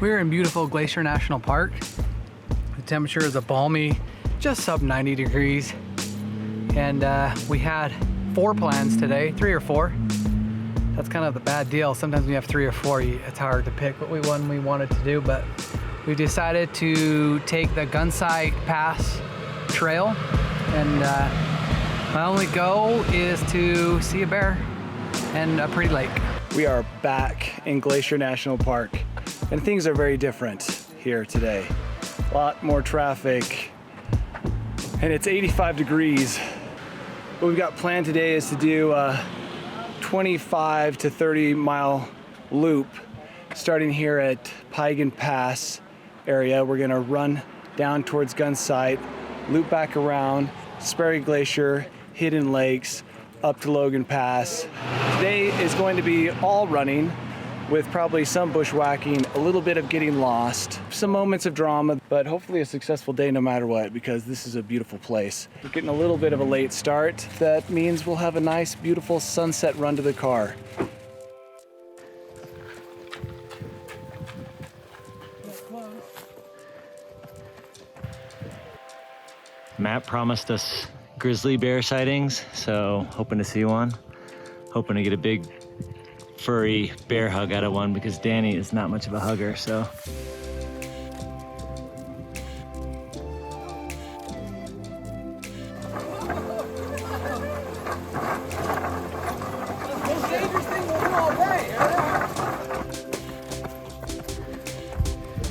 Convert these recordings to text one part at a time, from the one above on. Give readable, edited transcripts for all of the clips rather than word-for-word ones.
We're in beautiful Glacier National Park. The temperature is a balmy, just sub 90 degrees. And we had 4 plans today, 3 or 4. That's kind of the bad deal. Sometimes when you have 3 or 4, it's hard to pick what we wanted to do, but we decided to take the Gunsight Pass trail, and my only goal is to see a bear and a pretty lake. We are back in Glacier National Park, and things are very different here today. A lot more traffic, and it's 85 degrees. What we've got planned today is to do a 25 to 30 mile loop starting here at Pagan Pass area. We're gonna run down towards Gunsight, loop back around, Sperry Glacier, Hidden Lakes, up to Logan Pass. Today is going to be all running with probably some bushwhacking, a little bit of getting lost, some moments of drama, but hopefully a successful day no matter what, because this is a beautiful place. We're getting a little bit of a late start. That means we'll have a nice, beautiful sunset run to the car. Matt promised us grizzly bear sightings, so hoping to see one. Hoping to get a big furry bear hug out of one, because Danny is not much of a hugger, so.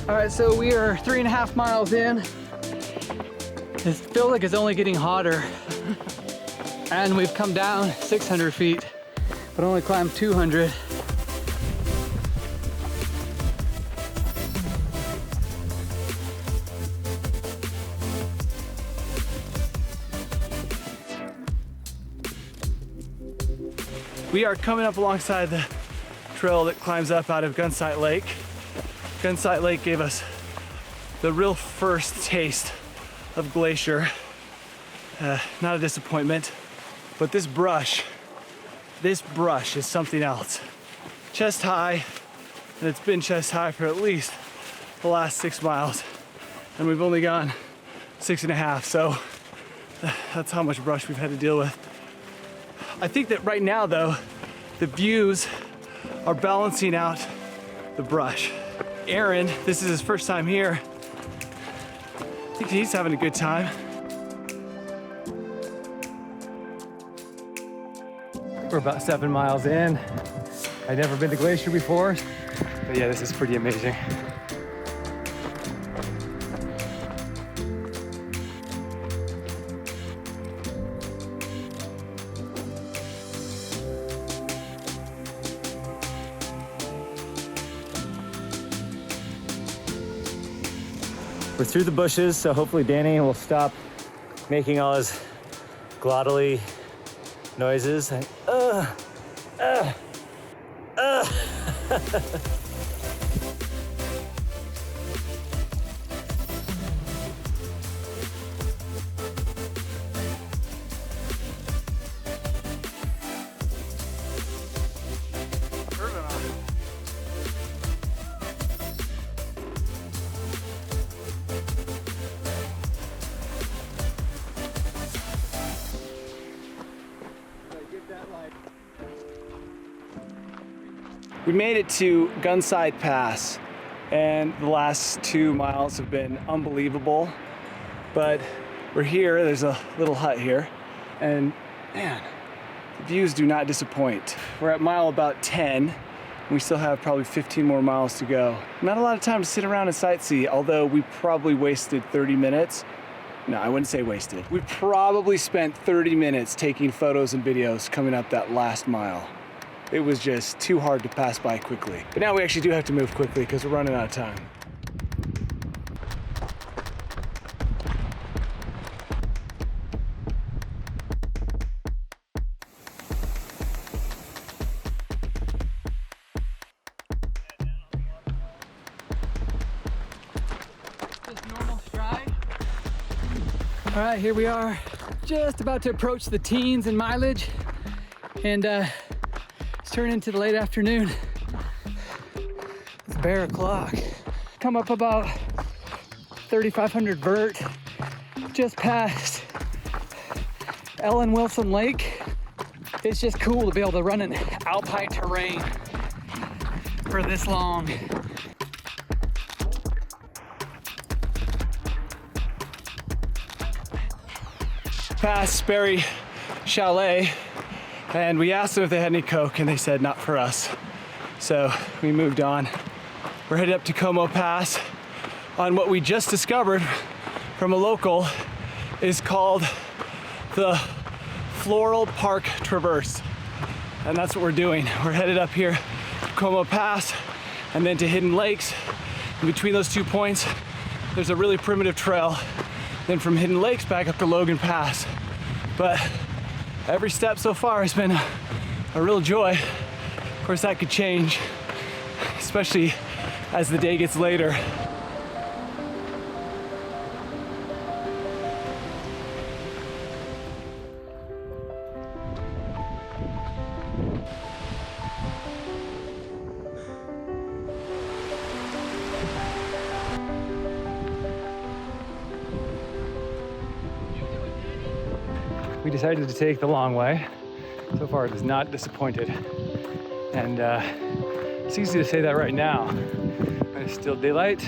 All right, so we are 3.5 miles in. It feels like it's only getting hotter. And we've come down 600 feet, but only climbed 200. We are coming up alongside the trail that climbs up out of Gunsight Lake. Gunsight Lake gave us the real first taste of glacier. Not a disappointment, but this brush is something else. Chest high, and it's been chest high for at least the last 6 miles, and we've only gone 6.5, so that's how much brush we've had to deal with. I think that right now though, the views are balancing out the brush. Aaron, this is his first time here. I think he's having a good time. We're about 7 miles in. I've never been to Glacier before, but yeah, this is pretty amazing. We're through the bushes, so hopefully Danny will stop making all his glottally noises. Like, We made it to Gunsight Pass, and the last 2 miles have been unbelievable, but we're here. There's a little hut here, and man, the views do not disappoint. We're at mile about 10, and we still have probably 15 more miles to go. Not a lot of time to sit around and sightsee, although we probably wasted 30 minutes. No, I wouldn't say wasted. We probably spent 30 minutes taking photos and videos coming up that last mile. It was just too hard to pass by quickly. But now we actually do have to move quickly because we're running out of time. Just normal stride. All right, here we are, just about to approach the teens in mileage, and it's turning into the late afternoon. It's bear o'clock. come up about 3,500 vert, just past Ellen Wilson Lake. It's just cool to be able to run in alpine terrain for this long. Past Sperry Chalet, and we asked them if they had any Coke, and they said not for us. So we moved on. We're headed up to Como Pass on what we just discovered from a local is called the Floral Park Traverse. And that's what we're doing. We're headed up here to Como Pass and then to Hidden Lakes. In between those 2 points, there's a really primitive trail. Then from Hidden Lakes back up to Logan Pass. But every step so far has been a real joy. Of course, that could change, especially as the day gets later. We decided to take the long way. So far it has not disappointed. And it's easy to say that right now, when it's still daylight.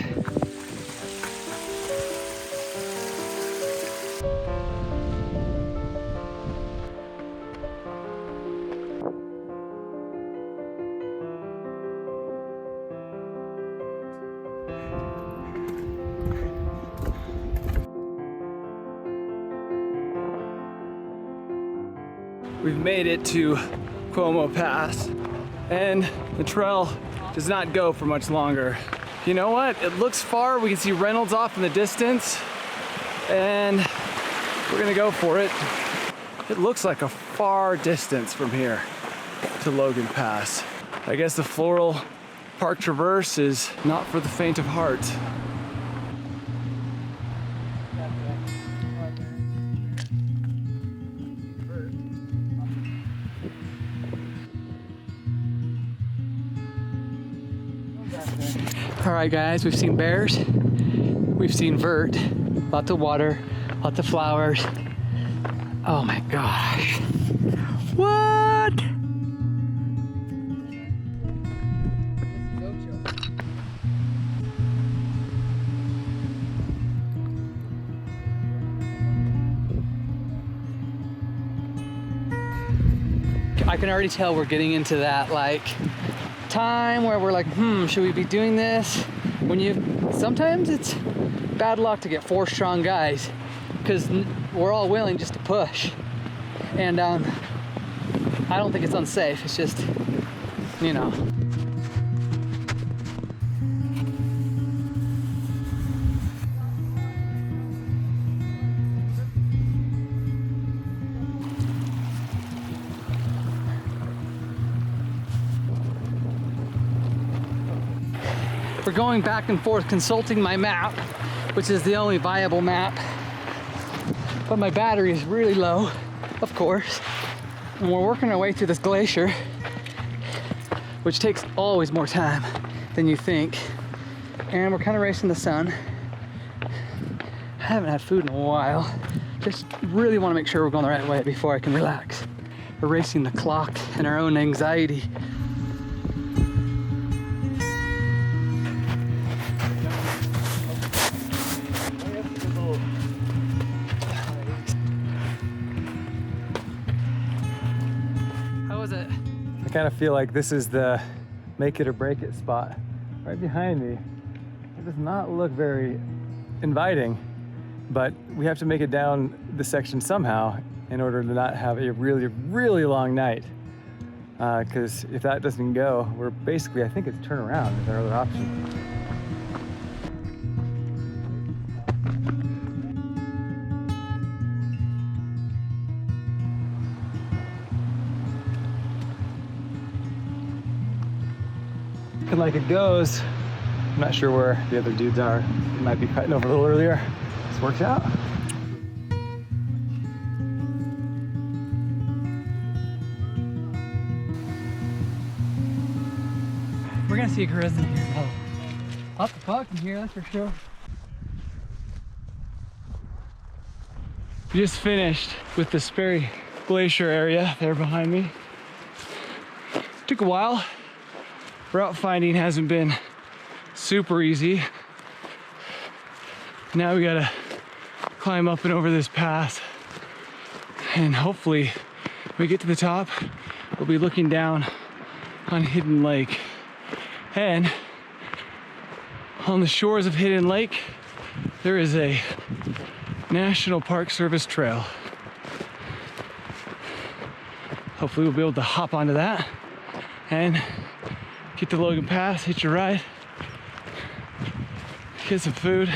We've made it to Como Pass, and the trail does not go for much longer. You know what? It looks far. We can see Reynolds off in the distance, and we're gonna go for it. It looks like a far distance from here to Logan Pass. I guess the Floral Park Traverse is not for the faint of heart. All right, guys, we've seen bears, we've seen vert, lots of water, lots of flowers. Oh my gosh. What? I can already tell we're getting into that like time where we're like, should we be doing this? Sometimes it's bad luck to get 4 strong guys because we're all willing just to push. And I don't think it's unsafe. It's just, you know. We're going back and forth consulting my map, which is the only viable map. But my battery is really low, of course. And we're working our way through this glacier, which takes always more time than you think. And we're kind of racing the sun. I haven't had food in a while. Just really want to make sure we're going the right way before I can relax. We're racing the clock and our own anxiety. I kind of feel like this is the make it or break it spot right behind me. It does not look very inviting, but we have to make it down the section somehow in order to not have a really, really long night. Because if that doesn't go, we're basically, I think it's turn around is our other option. And like it goes, I'm not sure where the other dudes are. They might be cutting over a little earlier. This works out. We're gonna see a grizzly here. Hot the fuck in here, that's for sure. We just finished with the Sperry Glacier area there behind me. Took a while. Route finding hasn't been super easy. Now we gotta climb up and over this pass. And hopefully when we get to the top, we'll be looking down on Hidden Lake. And on the shores of Hidden Lake, there is a National Park Service trail. Hopefully we'll be able to hop onto that and get to Logan Pass, hitch a ride, get some food,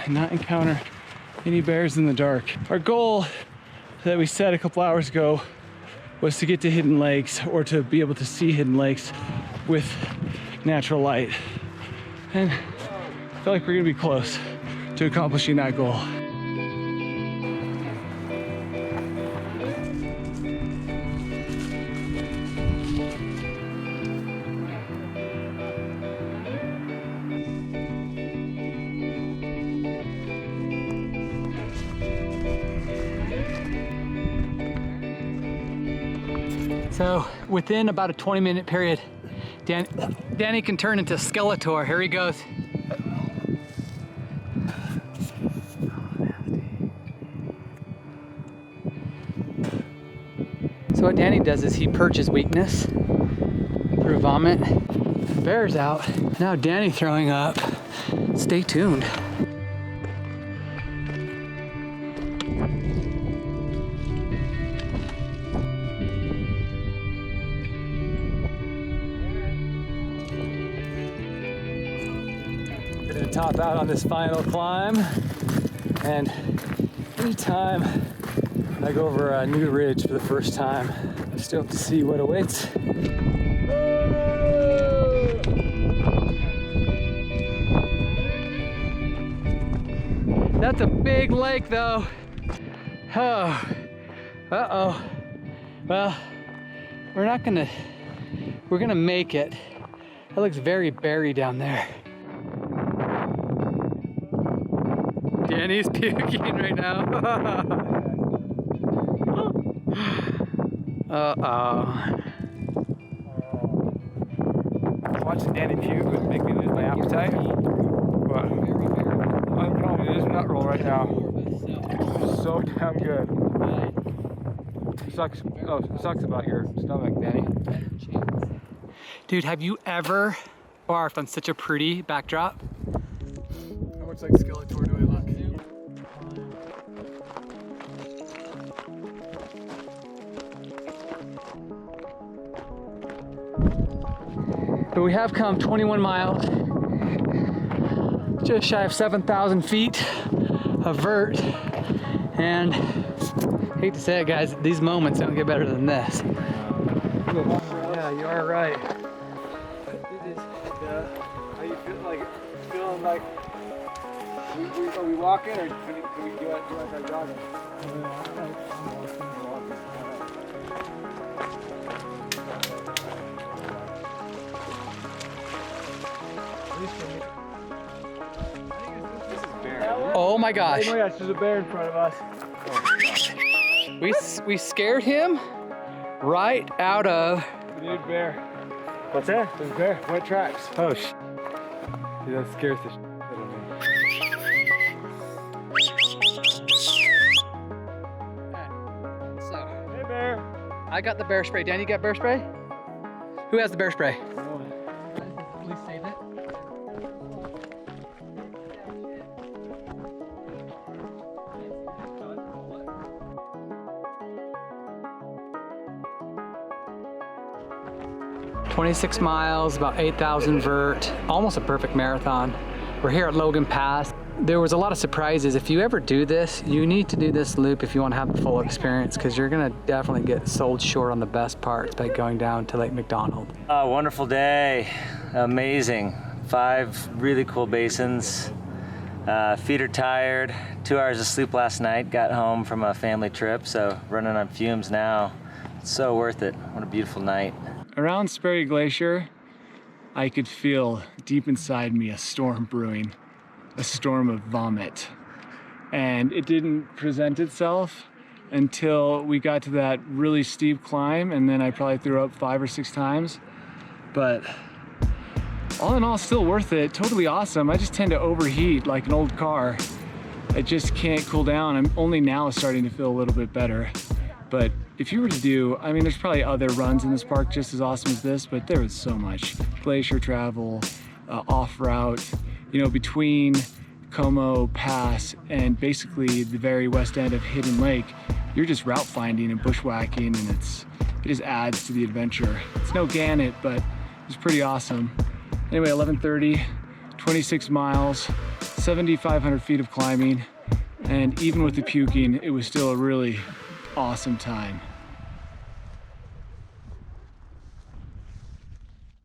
and not encounter any bears in the dark. Our goal that we set a couple hours ago was to get to Hidden Lakes, or to be able to see Hidden Lakes with natural light. And I feel like we're gonna be close to accomplishing that goal. So within about a 20-minute period, Danny can turn into Skeletor. Here he goes. So what Danny does is he purges weakness through vomit. The bear's out. Now Danny throwing up. Stay tuned. Gonna top out on this final climb, and anytime I go over a new ridge for the first time, I still have to see what awaits. That's a big lake though. Oh, uh-oh. Well, we're gonna make it. It looks very berry down there. Danny's puking right now. Uh-oh. Watching Danny puke would make me lose my appetite. But I'm telling you, this nut roll right now is so damn good. Sucks about your stomach, Danny. Dude, have you ever barfed on such a pretty backdrop? How much like Skeletor do I look? But we have come 21 miles, just shy of 7,000 feet of vert, and I hate to say it, guys, these moments don't get better than this. Yeah, you are right. How you feel like feeling like are we walking, or can we do like our jogging? Oh my gosh. Oh my gosh, there's a bear in front of us. We scared him right out of... We need a bear. What's that? There's a bear. White tracks. Oh, sh. Dude, that scares the sh out of me. So, Hey, bear. I got the bear spray. Danny, you got bear spray? Who has the bear spray? Please save it. 26 miles, about 8,000 vert, almost a perfect marathon. We're here at Logan Pass. There was a lot of surprises. If you ever do this, you need to do this loop if you want to have the full experience, because you're gonna definitely get sold short on the best parts by going down to Lake McDonald. Oh, wonderful day. Amazing. 5 really cool basins. Feet are tired. 2 hours of sleep last night. Got home from a family trip, so running on fumes now. It's so worth it. What a beautiful night. Around Sperry Glacier, I could feel deep inside me a storm brewing, a storm of vomit. And it didn't present itself until we got to that really steep climb, and then I probably threw up 5 or 6 times. But all in all, still worth it. Totally awesome. I just tend to overheat like an old car. I just can't cool down. I'm only now starting to feel a little bit better. But if you were to do, I mean, there's probably other runs in this park just as awesome as this, but there was so much. Glacier travel, off-route, you know, between Como Pass and basically the very west end of Hidden Lake, you're just route finding and bushwhacking, and it just adds to the adventure. It's no Gannett, but it's pretty awesome. Anyway, 11:30, 26 miles, 7,500 feet of climbing, and even with the puking, it was still a really awesome time.